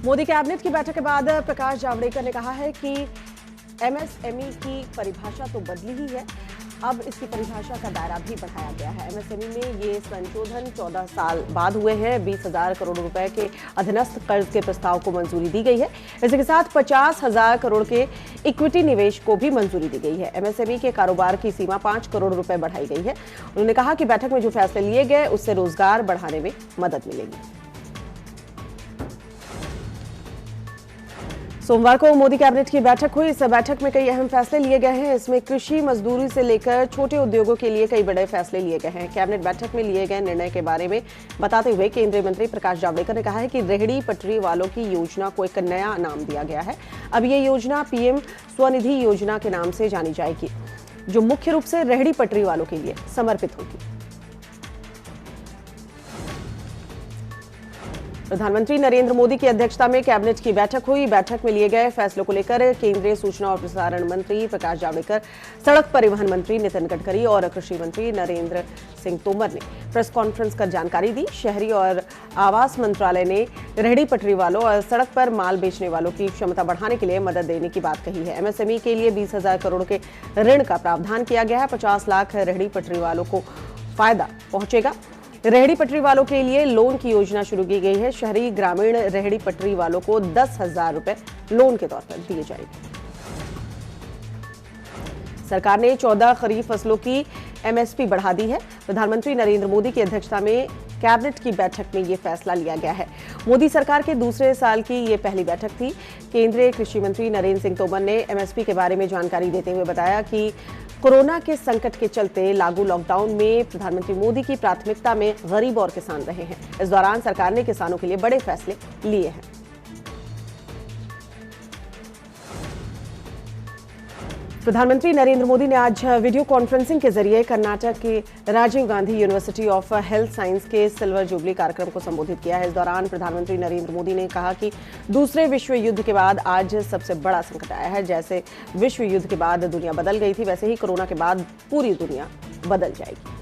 Modi cabinet की बैठक के बाद प्रकाश जावड़ेकर ने कहा है कि एमएसएमई की परिभाषा तो बदली ही है, अब इसकी परिभाषा का दायरा भी बढ़ाया गया है। एमएसएमई में ये संशोधन 14 साल बाद हुए हैं। 20,000 करोड़ रुपए के अधीनस्थ कर्ज के प्रस्ताव को मंजूरी दी गई है। इसी के साथ 50,000 करोड़ के इक्विटी निवेश को भी मंजूरी दी गई है। एमएसएमई के कारोबार की सीमा 5 करोड़ रुपए बढ़ाई गई है। उन्होंने कहा कि बैठक में जो फैसले लिए गए उससे रोजगार बढ़ाने में मदद मिलेगी। सोमवार को मोदी कैबिनेट की बैठक हुई। इस बैठक में कई अहम फैसले लिए गए हैं। इसमें कृषि, मजदूरी से लेकर छोटे उद्योगों के लिए कई बड़े फैसले लिए गए हैं। कैबिनेट बैठक में लिए गए निर्णय के बारे में बताते हुए केंद्रीय मंत्री प्रकाश जावड़ेकर ने कहा है कि रेहड़ी पटरी वालों की योजना को एक नया नाम दिया गया है। अब ये योजना पीएम स्वनिधि योजना के नाम से जानी जाएगी, जो मुख्य रूप से रेहड़ी पटरी वालों के लिए समर्पित होगी। प्रधानमंत्री नरेंद्र मोदी की अध्यक्षता में कैबिनेट की बैठक हुई। बैठक में लिए गए फैसलों को लेकर केंद्रीय सूचना और प्रसारण मंत्री प्रकाश जावड़ेकर, सड़क परिवहन मंत्री नितिन गडकरी और कृषि मंत्री नरेंद्र सिंह तोमर ने प्रेस कॉन्फ्रेंस कर जानकारी दी। शहरी और आवास मंत्रालय ने रेहड़ी पटरी वालों और सड़क पर माल बेचने वालों की क्षमता बढ़ाने के लिए मदद देने की बात कही है। एमएसएमई के लिए 20,000 करोड़ के ऋण का प्रावधान किया गया है। 50 लाख रेहड़ी पटरी वालों को फायदा पहुंचेगा। रेहड़ी पटरी वालों के लिए लोन की योजना शुरू की गई है। शहरी ग्रामीण रेहड़ी पटरी वालों को 10,000 रुपए लोन के तौर पर दिए जाएंगे। सरकार ने 14 खरीफ फसलों की एमएसपी बढ़ा दी है। प्रधानमंत्री नरेंद्र मोदी की अध्यक्षता में कैबिनेट की बैठक में यह फैसला लिया गया है। मोदी सरकार के दूसरे साल की ये पहली बैठक थी। केंद्रीय कृषि मंत्री नरेंद्र सिंह तोमर ने एमएसपी के बारे में जानकारी देते हुए बताया कि कोरोना के संकट के चलते लागू लॉकडाउन में प्रधानमंत्री मोदी की प्राथमिकता में गरीब और किसान रहे हैं। इस दौरान सरकार ने किसानों के लिए बड़े फैसले लिए हैं। प्रधानमंत्री नरेंद्र मोदी ने आज वीडियो कॉन्फ्रेंसिंग के जरिए कर्नाटक के Rajiv Gandhi university of health science के सिल्वर जुबली कार्यक्रम को संबोधित किया है। इस दौरान प्रधानमंत्री नरेंद्र मोदी ने कहा कि दूसरे विश्व युद्ध के बाद आज सबसे बड़ा संकट आया है। जैसे विश्व युद्ध के बाद दुनिया बदल गई थी, वैसे ही कोरोना के बाद पूरी दुनिया बदल जाएगी।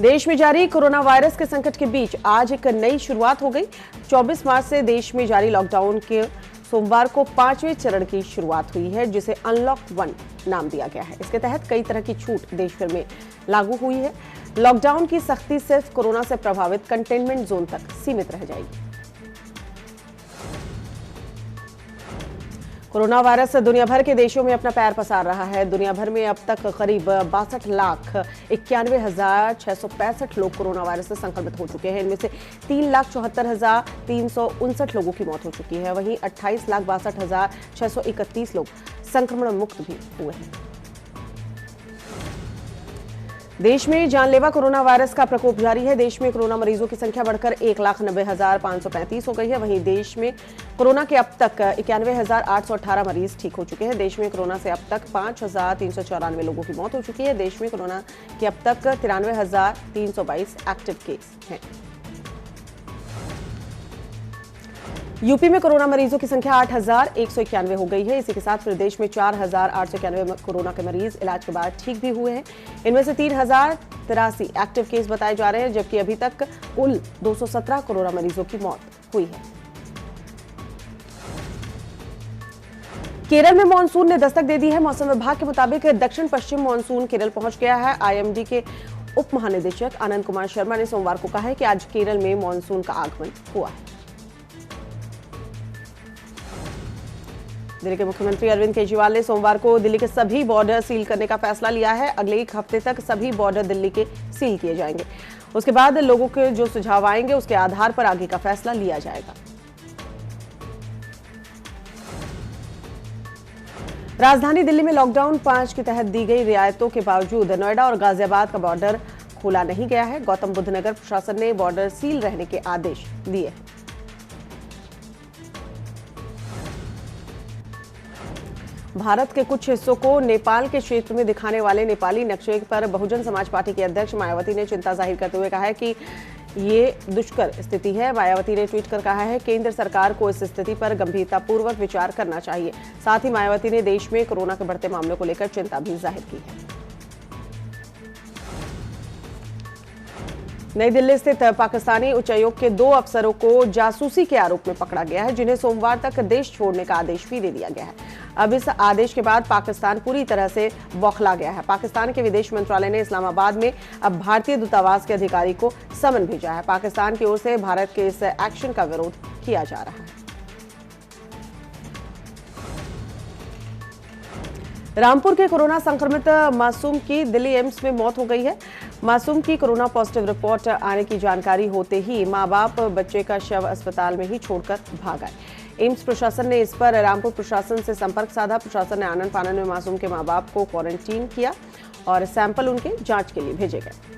देश में जारी कोरोना वायरस के संकट के बीच आज एक नई शुरुआत हो गई। 24 मार्च से देश में जारी लॉकडाउन के सोमवार को 5वें चरण की शुरुआत हुई है, जिसे अनलॉक 1 नाम दिया गया है। इसके तहत कई तरह की छूट देश भर में लागू हुई है। लॉकडाउन की सख्ती सिर्फ कोरोना से प्रभावित कंटेनमेंट जोन तक सीमित रह जाएगी। कोरोना वायरस दुनिया भर के देशों में अपना पैर पसार रहा है। दुनिया भर में अब तक करीब 62,91,665 लोग कोरोना वायरस से संक्रमित हो चुके हैं। इनमें से 3,74,359 लोगों की मौत हो चुकी है। वहीं 28,62,631 लोग संक्रमण मुक्त भी हुए हैं। देश में जानलेवा कोरोना वायरस का प्रकोप जारी है। देश में कोरोना मरीजों की संख्या बढ़कर 1,90,535 हो गई है। वहीं देश में कोरोना के अब तक 91,818 मरीज ठीक हो चुके हैं। देश में कोरोना से अब तक 5,394 लोगों की मौत हो चुकी है। देश में कोरोना के अब तक 93,322 एक्टिव केस हैं। यूपी में कोरोना मरीजों की संख्या 8,191 हो गई है। इसी के साथ प्रदेश में 4,891 कोरोना के मरीज इलाज के बाद ठीक भी हुए हैं। इनमें से 3,083 एक्टिव केस बताए जा रहे हैं, जबकि अभी तक कुल 217 कोरोना मरीजों की मौत हुई है। केरल में मानसून ने दस्तक दे दी है। मौसम विभाग के मुताबिक दक्षिण पश्चिम मानसून केरल पहुंच गया है। आईएमडी के उप महानिदेशक आनंद कुमार शर्मा ने सोमवार को कहा है कि आज केरल में मानसून का आगमन हुआ है। दिल्ली के मुख्यमंत्री अरविंद केजरीवाल ने सोमवार को दिल्ली के सभी बॉर्डर सील करने का फैसला लिया है। अगले एक हफ्ते तक सभी बॉर्डर दिल्ली के सील किए जाएंगे। उसके बाद लोगों के जो सुझाव आएंगे उसके आधार पर आगे का फैसला लिया जाएगा। राजधानी दिल्ली में लॉकडाउन 5 के तहत दी गई रियायतों के बावजूद नोएडा और गाजियाबाद का बॉर्डर खोला नहीं गया है। गौतम बुद्ध नगर प्रशासन ने बॉर्डर सील रहने के आदेश दिए हैं। भारत के कुछ हिस्सों को नेपाल के क्षेत्र में दिखाने वाले नेपाली नक्शे पर बहुजन समाज पार्टी की अध्यक्ष मायावती ने चिंता जाहिर करते हुए कहा है कि ये दुष्कर स्थिति है। मायावती ने ट्वीट कर कहा है केंद्र सरकार को इस स्थिति पर गंभीरतापूर्वक विचार करना चाहिए। साथ ही मायावती ने देश में कोरोना के बढ़ते मामलों को लेकर चिंता भी जाहिर की है। नई दिल्ली स्थित पाकिस्तानी उच्चायोग के 2 अफसरों को जासूसी के आरोप में पकड़ा गया है, जिन्हें सोमवार तक देश छोड़ने का आदेश भी दे दिया गया है। अब इस आदेश के बाद पाकिस्तान पूरी तरह से बौखला गया है। पाकिस्तान के विदेश मंत्रालय ने इस्लामाबाद में अब भारतीय दूतावास के अधिकारी को समन भेजा है। पाकिस्तान की ओर से भारत के इस एक्शन का विरोध किया जा रहा है। रामपुर के कोरोना संक्रमित मासूम की दिल्ली एम्स में मौत हो गई है। मासूम की कोरोना पॉजिटिव रिपोर्ट आने की जानकारी होते ही मां बाप बच्चे का शव अस्पताल में ही छोड़कर भाग आए। एम्स प्रशासन ने इस पर रामपुर प्रशासन से संपर्क साधा। प्रशासन ने आनन फानन में मासूम के मां बाप को क्वारंटीन किया और सैंपल उनके जांच के लिए भेजे गए।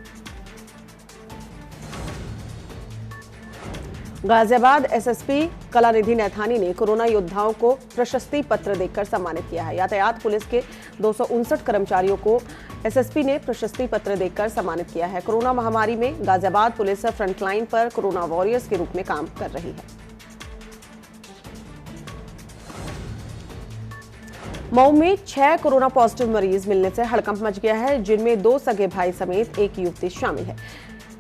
गाजियाबाद एसएसपी कलानिधि नैथानी ने कोरोना योद्धाओं को प्रशस्ति पत्र देकर सम्मानित किया है। यातायात पुलिस के 259 कर्मचारियों को एसएसपी ने प्रशस्ति पत्र देकर सम्मानित किया है। कोरोना महामारी में गाजियाबाद पुलिस फ्रंटलाइन पर कोरोना वॉरियर्स के रूप में काम कर रही है। मऊ में 6 कोरोना पॉजिटिव मरीज मिलने से हड़कंप मच गया है, जिनमें 2 सगे भाई समेत एक युवती शामिल है।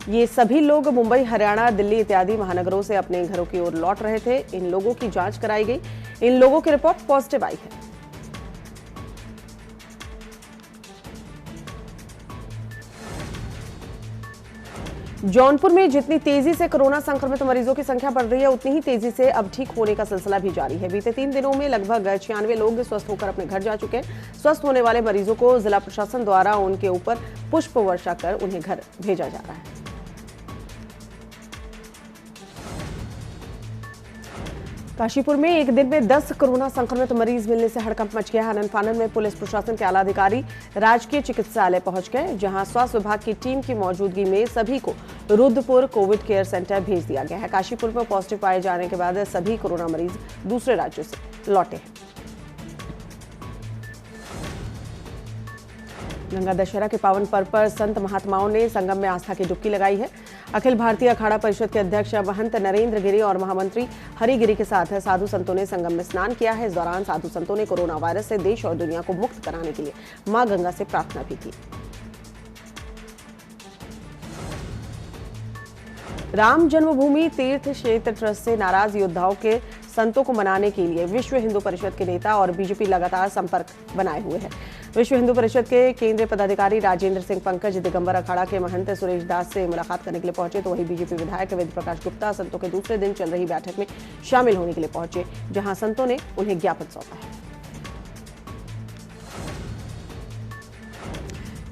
ये सभी लोग मुंबई, हरियाणा, दिल्ली इत्यादि महानगरों से अपने घरों की ओर लौट रहे थे। इन लोगों की जांच कराई गई। इन लोगों की रिपोर्ट पॉजिटिव आई है। जौनपुर में जितनी तेजी से कोरोना संक्रमित मरीजों की संख्या बढ़ रही है, उतनी ही तेजी से अब ठीक होने का सिलसिला भी जारी है। बीते 3 दिनों में लगभग 96 लोग स्वस्थ होकर अपने घर जा चुके हैं। स्वस्थ होने वाले मरीजों को जिला प्रशासन द्वारा उनके ऊपर पुष्प वर्षा कर उन्हें घर भेजा जा रहा है। काशीपुर में एक दिन में 10 कोरोना संक्रमित मरीज मिलने से हड़कंप मच गया है। आनन फानन में पुलिस प्रशासन के आला अधिकारी राजकीय चिकित्सालय पहुंच गए, जहां स्वास्थ्य विभाग की टीम की मौजूदगी में सभी को रुद्रपुर कोविड केयर सेंटर भेज दिया गया है। काशीपुर में पॉजिटिव पाए जाने के बाद सभी कोरोना मरीज दूसरे राज्यों से लौटे हैं। गंगा दशहरा के पावन पर्व पर संत महात्माओं ने संगम में आस्था की डुबकी लगाई है। अखिल भारतीय अखाड़ा परिषद के अध्यक्ष महंत नरेंद्र गिरी और महामंत्री हरिगिरी के साथ साधु संतों ने संगम में स्नान किया है। इस दौरान साधु संतों ने कोरोना वायरस से देश और दुनिया को मुक्त कराने के लिए मां गंगा से प्रार्थना भी की। राम जन्मभूमि तीर्थ क्षेत्र ट्रस्ट से नाराज योद्धाओं के संतों को मनाने के लिए विश्व हिंदू परिषद के नेता और बीजेपी लगातार संपर्क बनाए हुए हैं। विश्व हिंदू परिषद के केंद्रीय पदाधिकारी राजेंद्र सिंह पंकज दिगंबर अखाड़ा के महंत सुरेश दास से मुलाकात करने के लिए पहुंचे, तो वहीं बीजेपी विधायक वेद प्रकाश गुप्ता संतों के दूसरे दिन चल रही बैठक में शामिल होने के लिए पहुंचे, जहां संतों ने उन्हें ज्ञापन सौंपा है।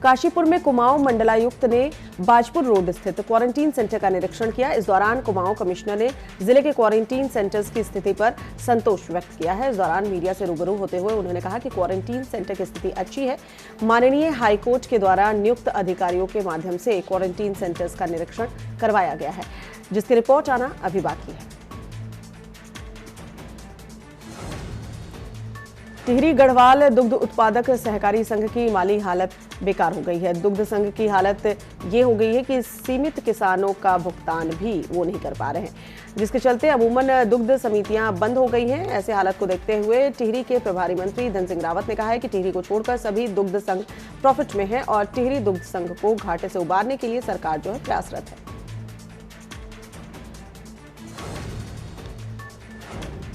काशीपुर में कुमाऊं मंडलायुक्त ने बाजपुर रोड स्थित क्वारंटीन सेंटर का निरीक्षण किया। इस दौरान कुमाऊं कमिश्नर ने जिले के क्वारंटीन सेंटर्स की स्थिति पर संतोष व्यक्त किया है। इस दौरान मीडिया से रूबरू होते हुए उन्होंने कहा कि क्वारंटीन सेंटर की स्थिति अच्छी है। माननीय हाईकोर्ट के द्वारा नियुक्त अधिकारियों के माध्यम से क्वारंटीन सेंटर्स का निरीक्षण करवाया गया है, जिसकी रिपोर्ट आना अभी बाकी है। टिहरी गढ़वाल दुग्ध उत्पादक सहकारी संघ की माली हालत बेकार हो गई है। दुग्ध संघ की हालत ये हो गई है कि सीमित किसानों का भुगतान भी वो नहीं कर पा रहे हैं, जिसके चलते अमूमन दुग्ध समितियां बंद हो गई हैं। ऐसे हालत को देखते हुए टिहरी के प्रभारी मंत्री धन सिंह रावत ने कहा है कि टिहरी को छोड़कर सभी दुग्ध संघ प्रॉफिट में है और टिहरी दुग्ध संघ को घाटे से उबारने के लिए सरकार जो है प्रयासरत है।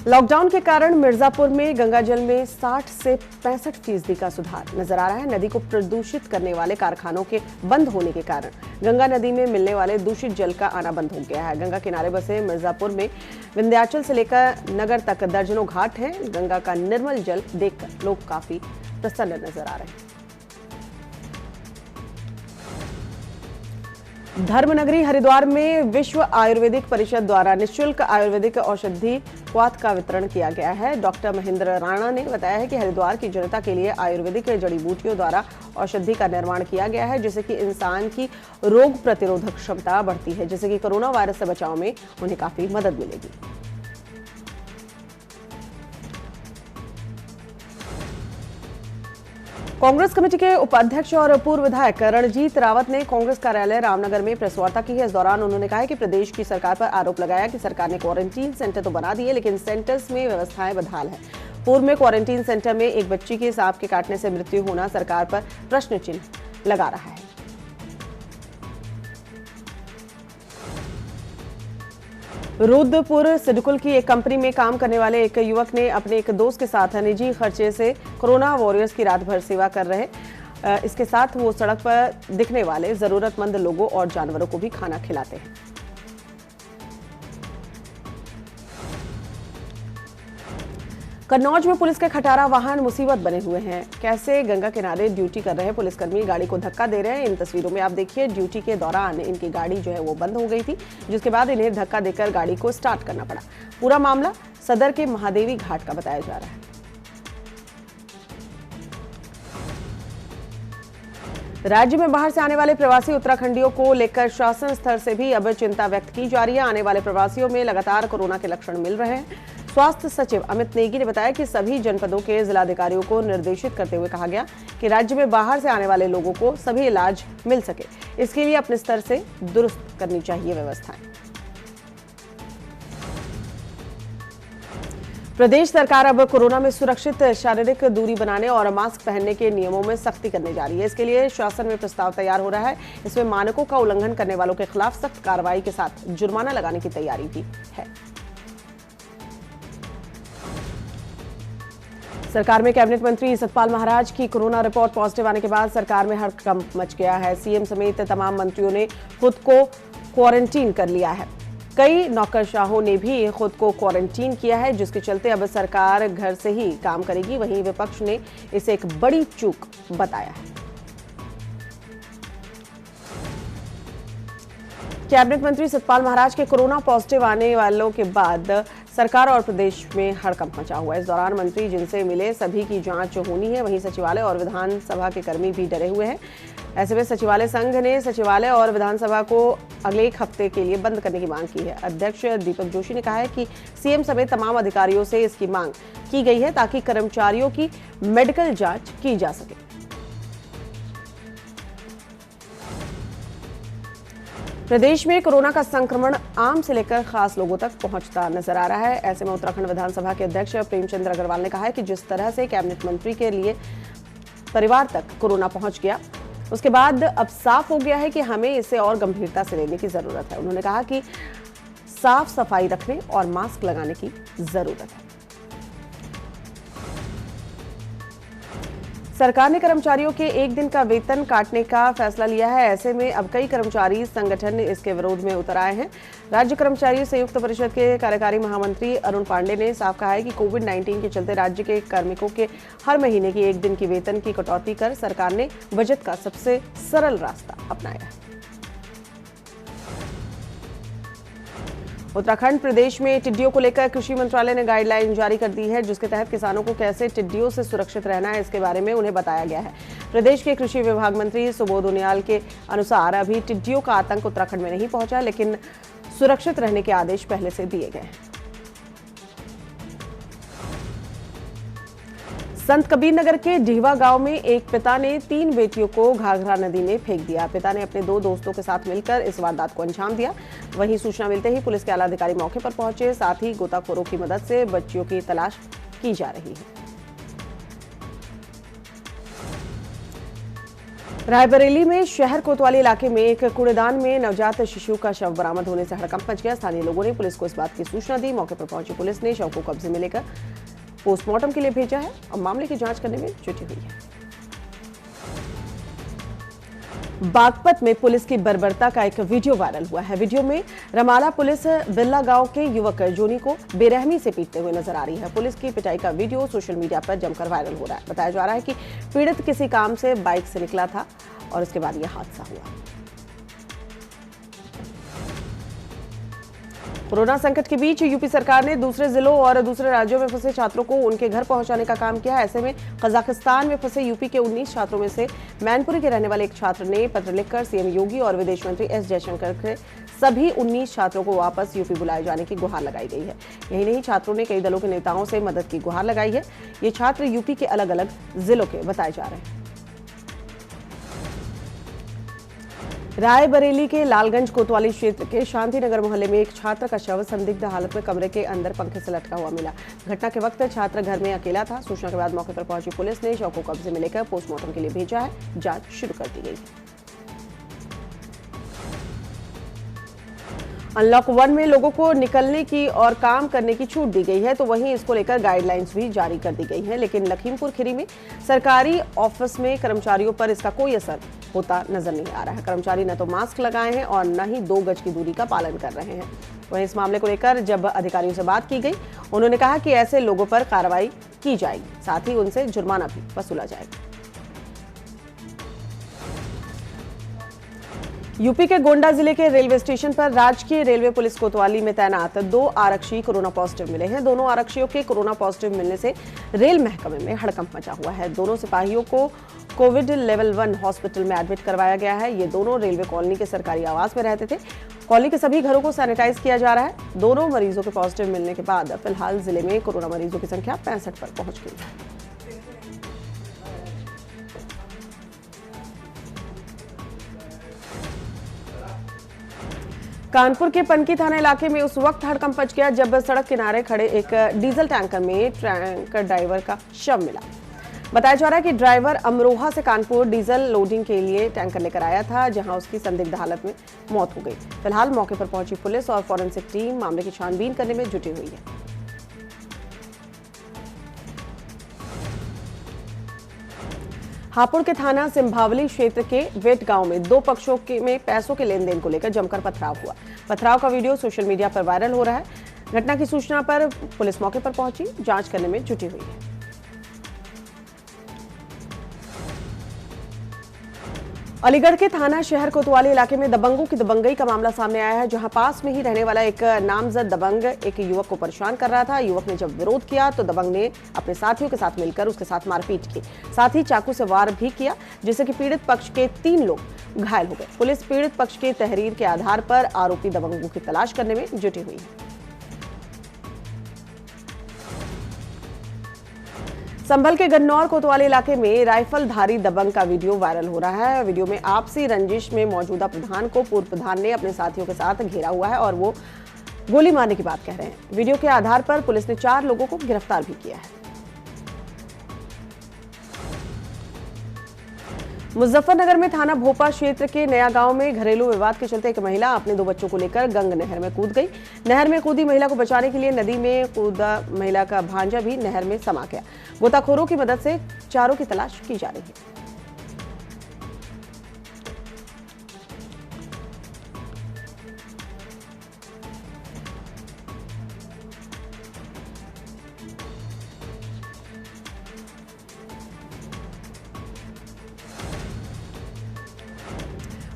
लॉकडाउन के कारण मिर्जापुर में गंगाजल में 60 से 65% का सुधार नजर आ रहा है। नदी को प्रदूषित करने वाले कारखानों के बंद होने के कारण गंगा नदी में मिलने वाले दूषित जल का आना बंद हो गया है। गंगा किनारे बसे मिर्जापुर में विंध्याचल से लेकर नगर तक दर्जनों घाट हैं। गंगा का निर्मल जल देखकर लोग काफी प्रसन्न नजर आ रहे हैं। धर्मनगरी हरिद्वार में विश्व आयुर्वेदिक परिषद द्वारा निःशुल्क आयुर्वेदिक औषधि क्वाथ का वितरण किया गया है। डॉक्टर महेंद्र राणा ने बताया है कि हरिद्वार की जनता के लिए आयुर्वेदिक जड़ी बूटियों द्वारा औषधि का निर्माण किया गया है, जिससे कि इंसान की रोग प्रतिरोधक क्षमता बढ़ती है, जिससे कि कोरोना वायरस से बचाव में उन्हें काफी मदद मिलेगी। कांग्रेस कमेटी के उपाध्यक्ष और पूर्व विधायक रणजीत रावत ने कांग्रेस कार्यालय रामनगर में प्रेस वार्ता की है। इस दौरान उन्होंने कहा कि प्रदेश की सरकार पर आरोप लगाया कि सरकार ने क्वारंटीन सेंटर तो बना दिए, लेकिन सेंटर्स में व्यवस्थाएं बदहाल है। पूर्व में क्वारंटीन सेंटर में एक बच्ची की सांप के काटने से मृत्यु होना सरकार पर प्रश्न चिन्ह लगा रहा है। रुद्रपुर सिडकुल की एक कंपनी में काम करने वाले एक युवक ने अपने एक दोस्त के साथ निजी खर्चे से कोरोना वॉरियर्स की रात भर सेवा कर रहे। इसके साथ वो सड़क पर दिखने वाले जरूरतमंद लोगों और जानवरों को भी खाना खिलाते हैं। कन्नौज में पुलिस के खटारा वाहन मुसीबत बने हुए हैं। कैसे गंगा किनारे ड्यूटी कर रहे पुलिसकर्मी गाड़ी को धक्का दे रहे हैं। इन तस्वीरों में आप देखिए, ड्यूटी के दौरान इनकी गाड़ी जो है वो बंद हो गई थी, जिसके बाद इन्हें धक्का देकर गाड़ी को स्टार्ट करना पड़ा। पूरा मामला सदर के महादेवी घाट का बताया जा रहा है। राज्य में बाहर से आने वाले प्रवासी उत्तराखंडियों को लेकर शासन स्तर से भी अब चिंता व्यक्त की जा रही है। आने वाले प्रवासियों में लगातार कोरोना के लक्षण मिल रहे हैं। स्वास्थ्य सचिव अमित नेगी ने बताया कि सभी जनपदों के जिलाधिकारियों को निर्देशित करते हुए कहा गया कि राज्य में बाहर से आने वाले लोगों को सभी इलाज मिल सके, इसके लिए अपने स्तर से दुरुस्त करनी चाहिए व्यवस्थाएं। प्रदेश सरकार अब कोरोना में सुरक्षित शारीरिक दूरी बनाने और मास्क पहनने के नियमों में सख्ती करने जा रही है। इसके लिए शासन में प्रस्ताव तैयार हो रहा है। इसमें मानकों का उल्लंघन करने वालों के खिलाफ सख्त कार्रवाई के साथ जुर्माना लगाने की तैयारी भी है। सरकार में कैबिनेट मंत्री सतपाल महाराज की कोरोना रिपोर्ट पॉजिटिव आने के बाद सरकार में हड़कंप मच गया है। सीएम समेत तमाम मंत्रियों ने खुद को क्वारंटीन कर लिया है। कई नौकरशाहों ने भी खुद को क्वारंटीन किया है, जिसके चलते अब सरकार घर से ही काम करेगी। वहीं विपक्ष ने इसे एक बड़ी चूक बताया है। कैबिनेट मंत्री सतपाल महाराज के कोरोना पॉजिटिव आने वालों के बाद सरकार और प्रदेश में हड़कंप मचा हुआ है। इस दौरान मंत्री जिनसे मिले सभी की जांच होनी है। वहीं सचिवालय और विधानसभा के कर्मी भी डरे हुए हैं। ऐसे में सचिवालय संघ ने सचिवालय और विधानसभा को अगले एक हफ्ते के लिए बंद करने की मांग की है। अध्यक्ष दीपक जोशी ने कहा है कि सीएम समेत तमाम अधिकारियों से इसकी मांग की गई है ताकि कर्मचारियों की मेडिकल जांच की जा सके। प्रदेश में कोरोना का संक्रमण आम से लेकर खास लोगों तक पहुंचता नजर आ रहा है। ऐसे में उत्तराखंड विधानसभा के अध्यक्ष प्रेमचंद अग्रवाल ने कहा है कि जिस तरह से कैबिनेट मंत्री के लिए परिवार तक कोरोना पहुंच गया, उसके बाद अब साफ हो गया है कि हमें इसे और गंभीरता से लेने की जरूरत है। उन्होंने कहा कि साफ सफाई रखने और मास्क लगाने की जरूरत है। सरकार ने कर्मचारियों के एक दिन का वेतन काटने का फैसला लिया है। ऐसे में अब कई कर्मचारी संगठन इसके विरोध में उतर आए हैं। राज्य कर्मचारी संयुक्त परिषद के कार्यकारी महामंत्री अरुण पांडे ने साफ कहा है कि कोविड-19 के चलते राज्य के कार्मिकों के हर महीने की एक दिन की वेतन की कटौती कर सरकार ने बजट का सबसे सरल रास्ता अपनाया है। उत्तराखंड प्रदेश में टिड्डियों को लेकर कृषि मंत्रालय ने गाइडलाइन जारी कर दी है, जिसके तहत किसानों को कैसे टिड्डियों से सुरक्षित रहना है, इसके बारे में उन्हें बताया गया है। प्रदेश के कृषि विभाग मंत्री सुबोध उनियाल के अनुसार अभी टिड्डियों का आतंक उत्तराखंड में नहीं पहुंचा, लेकिन सुरक्षित रहने के आदेश पहले से दिए गए हैं। संत कबीर नगर के ढीवा गांव में एक पिता ने 3 बेटियों को घाघरा नदी में फेंक दिया। पिता ने अपने 2 दोस्तों के साथ मिलकर इस वारदात को अंजाम दिया। वहीं सूचना मिलते ही पुलिस के आला अधिकारी मौके पर पहुंचे। साथ ही गोताखोरों की मदद से बच्चियों की तलाश की जा रही है। रायबरेली में शहर कोतवाली इलाके में एक कूड़ेदान में नवजात शिशु का शव बरामद होने से हड़कंप मच गया। स्थानीय लोगों ने पुलिस को इस बात की सूचना दी। मौके पर पहुंची पुलिस ने शव को कब्जे में लेकर पोस्टमार्टम के लिए भेजा है और मामले की जांच करने में जुटी हुई है। बागपत में पुलिस की बर्बरता का एक वीडियो वायरल हुआ है। वीडियो में रमाला पुलिस बिल्ला गांव के युवक जोनी को बेरहमी से पीटते हुए नजर आ रही है। पुलिस की पिटाई का वीडियो सोशल मीडिया पर जमकर वायरल हो रहा है। बताया जा रहा है कि पीड़ित किसी काम से बाइक से निकला था और उसके बाद यह हादसा हुआ। कोरोना संकट के बीच यूपी सरकार ने दूसरे जिलों और दूसरे राज्यों में फंसे छात्रों को उनके घर पहुंचाने का काम किया है। ऐसे में कजाकिस्तान में फंसे यूपी के 19 छात्रों में से मैनपुरी के रहने वाले एक छात्र ने पत्र लिखकर सीएम योगी और विदेश मंत्री एस जयशंकर के सभी 19 छात्रों को वापस यूपी बुलाए जाने की गुहार लगाई गई है। यही नहीं, छात्रों ने कई दलों के नेताओं से मदद की गुहार लगाई है। ये छात्र यूपी के अलग अलग जिलों के बताए जा रहे हैं। रायबरेली के लालगंज कोतवाली क्षेत्र के शांतिनगर मोहल्ले में एक छात्र का शव संदिग्ध हालत में कमरे के अंदर पंखे से लटका हुआ मिला। घटना के वक्त छात्र घर में अकेला था। सूचना के बाद मौके पर पहुंची पुलिस ने शव को कब्जे में लेकर पोस्टमार्टम के लिए भेजा है। जांच शुरू कर दी गई है। अनलॉक 1 में लोगों को निकलने की और काम करने की छूट दी गई है, तो वहीं इसको लेकर गाइडलाइंस भी जारी कर दी गई हैं। लेकिन लखीमपुर खीरी में सरकारी ऑफिस में कर्मचारियों पर इसका कोई असर होता नजर नहीं आ रहा है। कर्मचारी न तो मास्क लगाए हैं और न ही 2 गज की दूरी का पालन कर रहे हैं। वहीं इस मामले को लेकर जब अधिकारियों से बात की गई, उन्होंने कहा कि ऐसे लोगों पर कार्रवाई की जाएगी, साथ ही उनसे जुर्माना भी वसूला जाएगा। यूपी के गोंडा जिले के रेलवे स्टेशन पर राजकीय रेलवे पुलिस कोतवाली में तैनात 2 आरक्षी कोरोना पॉजिटिव मिले हैं। दोनों आरक्षियों के कोरोना पॉजिटिव मिलने से रेल महकमे में हड़कंप मचा हुआ है। दोनों सिपाहियों को कोविड लेवल 1 हॉस्पिटल में एडमिट करवाया गया है। ये दोनों रेलवे कॉलोनी के सरकारी आवास में रहते थे। कॉलोनी के सभी घरों को सैनिटाइज किया जा रहा है। दोनों मरीजों के पॉजिटिव मिलने के बाद फिलहाल जिले में कोरोना मरीजों की संख्या 65 पर पहुंच गई है। कानपुर के पनकी थाना इलाके में उस वक्त हड़कंप मच गया जब सड़क किनारे खड़े एक डीजल टैंकर में टैंकर ड्राइवर का शव मिला। बताया जा रहा है कि ड्राइवर अमरोहा से कानपुर डीजल लोडिंग के लिए टैंकर लेकर आया था, जहां उसकी संदिग्ध हालत में मौत हो गई। फिलहाल मौके पर पहुंची पुलिस और फॉरेंसिक टीम मामले की छानबीन करने में जुटी हुई है। हापुड़ के थाना सिंभावली क्षेत्र के वेट गांव में 2 पक्षों में पैसों के लेन देन को लेकर जमकर पथराव हुआ। पथराव का वीडियो सोशल मीडिया पर वायरल हो रहा है। घटना की सूचना पर पुलिस मौके पर पहुंची जांच करने में जुटी हुई है। अलीगढ़ के थाना शहर कोतवाली इलाके में दबंगों की दबंगई का मामला सामने आया है, जहां पास में ही रहने वाला एक नामजद दबंग एक युवक को परेशान कर रहा था। युवक ने जब विरोध किया तो दबंग ने अपने साथियों के साथ मिलकर उसके साथ मारपीट की, साथ ही चाकू से वार भी किया, जिससे कि पीड़ित पक्ष के 3 लोग घायल हो गए। पुलिस पीड़ित पक्ष के तहरीर के आधार पर आरोपी दबंगों की तलाश करने में जुटी हुई है। संभल के गन्नौर कोतवाली इलाके में राइफलधारी दबंग का वीडियो वायरल हो रहा है। वीडियो में आपसी रंजिश में मौजूदा प्रधान को पूर्व प्रधान ने अपने साथियों के साथ घेरा हुआ है और वो गोली मारने की बात कह रहे हैं। वीडियो के आधार पर पुलिस ने 4 लोगों को गिरफ्तार भी किया है। मुजफ्फरनगर में थाना भोपा क्षेत्र के नया गांव में घरेलू विवाद के चलते एक महिला अपने 2 बच्चों को लेकर गंग नहर में कूद गई। नहर में कूदी महिला को बचाने के लिए नदी में कूदा महिला का भांजा भी नहर में समा गया। गोताखोरों की मदद से चारों की तलाश की जा रही है।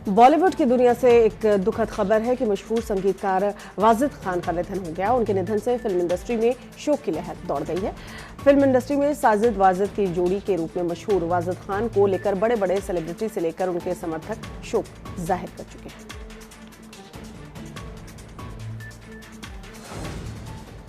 बॉलीवुड की दुनिया से एक दुखद खबर है कि मशहूर संगीतकार वाजिद खान का निधन हो गया। उनके निधन से फिल्म इंडस्ट्री में शोक की लहर दौड़ गई है। फिल्म इंडस्ट्री में साजिद वाजिद की जोड़ी के रूप में मशहूर वाजिद खान को लेकर बड़े बड़े सेलिब्रिटी से लेकर उनके समर्थक शोक जाहिर कर चुके हैं।